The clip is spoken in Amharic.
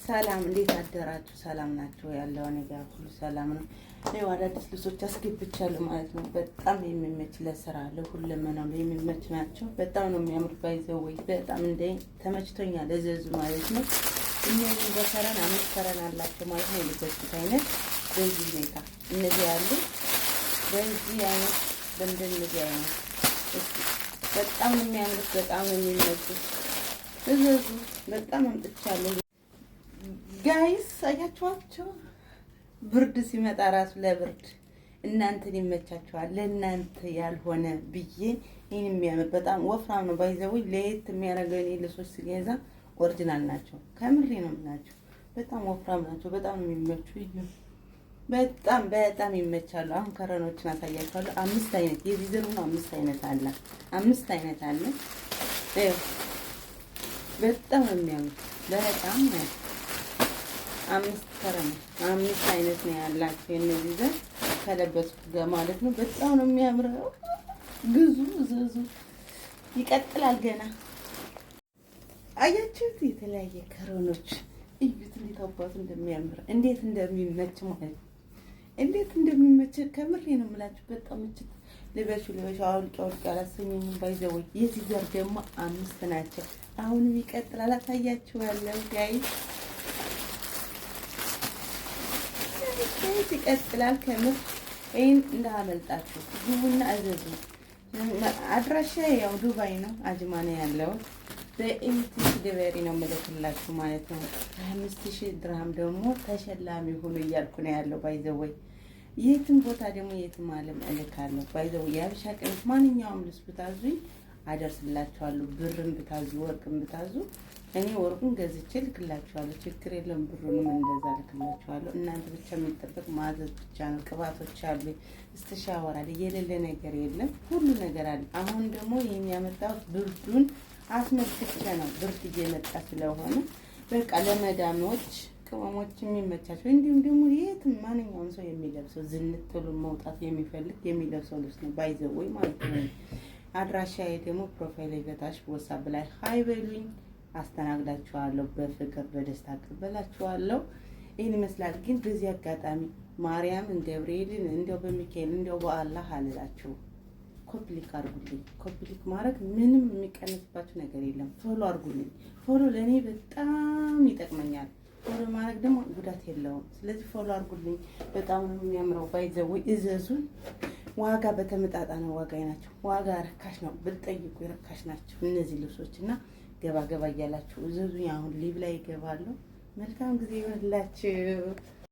ሰላም እንዴት አደራችሁ? ሰላም ናችሁ? ያለው ነገር ሁሉ ሰላም ነው። ይኸው አዳዲስ ልብሶች አስገብቻለሁ ማለት ነው። በጣም የሚመች ለስራ ለሁለመናው የሚመች ናቸው። በጣም ነው የሚያምሩት። ባይዘወይ በጣም እንደ ተመችቶኛል። እዘዙ ማለት ነው። እነዚህ በፈረን 5 ፈረን አላቸው ማለት ነው። የልብሶች አይነት በዚህ ሁኔታ እነዚህ ያሉ በዚህ አይነት በእንደዚህ አይነት በጣም ነው የሚያምሩት። በጣም ነው የሚመቹት። እዘዙ። በጣም አምጥቻለሁ ጋይስ። አያችኋቸው? ብርድ ሲመጣ ራሱ ለብርድ እናንተን ይመቻችኋል። ለእናንተ ያልሆነ ብዬ ይሄን የሚያምር በጣም ወፍራም ነው። ባይዘው ለየት የሚያደርገው እኔ ልብሶች ስገዛ ኦሪጂናል ናቸው። ከምሬ ነው የምላቸው። በጣም ወፍራም ናቸው። በጣም ነው የሚመቹ። በጣም ይመቻሉ። አሁን ከረኖችን አሳያችኋለሁ። 5 አይነት የዚህ ዘሩ ነው። 5 አይነት አለ። 5 አይነት አለ። በጣም ነው የሚያምር። በጣም 5 ከረን 5 አይነት ነው ያላቸው። የነዚህ ዘር ከለበስኩ ጋር ማለት ነው። በጣም ነው የሚያምረው። ግዙ፣ ዘዙ። ይቀጥላል ገና። አያችሁት? የተለያየ ከረኖች እዩት፣ እንዴት አባቱ እንደሚያምር እንዴት እንደሚመች ማለት ነው። እንዴት እንደሚመች ከምሬ ነው የምላችሁ። በጣም እችት ልበሹ አውልቅ አላሰኘኝም። ባይዘው የዚህ ዘር ደግሞ 5 ናቸው። አሁንም ይቀጥላል። አሳያችኋለሁ ጋይስ። ይቀጥላል ከምር። ይሄን እንዳመልጣችሁ ግቡና አዘዙ። አድራሻ ያው ዱባይ ነው፣ አጅማና ያለው በኢሚቴሽ ዲሊቨሪ ነው የምልክላችሁ ማለት ነው። 5000 ድርሃም ደግሞ ተሸላሚ ሆኖ እያልኩ ነው ያለው። ባይዘወይ የትም ቦታ ደግሞ የትም ዓለም እልካለሁ። ባይዘወይ የሀበሻ ቀሚስ ማንኛውም ልብስ ብታዙኝ አደርስላችኋለሁ። ብርም ብታዙ ወርቅም ብታዙ እኔ ወርቁን ገዝቼ ልክላችኋለሁ። ችግር የለም። ብሩንም እንደዛ ልክላችኋለሁ። እናንተ ብቻ የሚጠበቅ ማዘዝ ብቻ ነው። ቅባቶች አሉ፣ እስተሻወራል፣ የሌለ ነገር የለም። ሁሉ ነገር አለ። አሁን ደግሞ ይሄን ያመጣሁት ብርዱን አስመልክቼ ነው። ብርድ እየመጣ ስለሆነ በቃ ለመዳሞች ቅመሞች የሚመቻቸው እንዲሁም ደግሞ የትም ማንኛውም ሰው የሚለብሰው ዝንጥሉ መውጣት የሚፈልግ የሚለብሰው ልብስ ነው። ባይዘወይ ማለት ነው። አድራሻዬ ደግሞ ፕሮፋይል በታች WhatsApp ላይ ሃይ በሉኝ። አስተናግዳችኋለሁ። በፍቅር በደስታ አቀበላችኋለሁ። ይሄን ይመስላል። ግን በዚህ አጋጣሚ ማርያምን፣ ገብርኤልን፣ እንደው በሚካኤል እንደው በአላህ አልላችሁ ኮፕሊክ አድርጉልኝ። ኮፕሊክ ማድረግ ምንም የሚቀንስባችሁ ነገር የለም። ፎሎ አድርጉልኝ። ፎሎ ለእኔ በጣም ይጠቅመኛል። ፎሎ ማድረግ ደግሞ ጉዳት የለውም። ስለዚህ ፎሎ አድርጉልኝ። በጣም ነው የሚያምረው። ባይዘው እዘዙን። ዋጋ በተመጣጣነ ዋጋ ናቸው። ዋጋ ርካሽ ነው። ብትጠይቁ ርካሽ ናቸው እነዚህ ልብሶች እና ገባ እያላችሁ እዘዙኝ። አሁን ሊብ ላይ ይገባሉ። መልካም ጊዜ ይሆንላችሁ።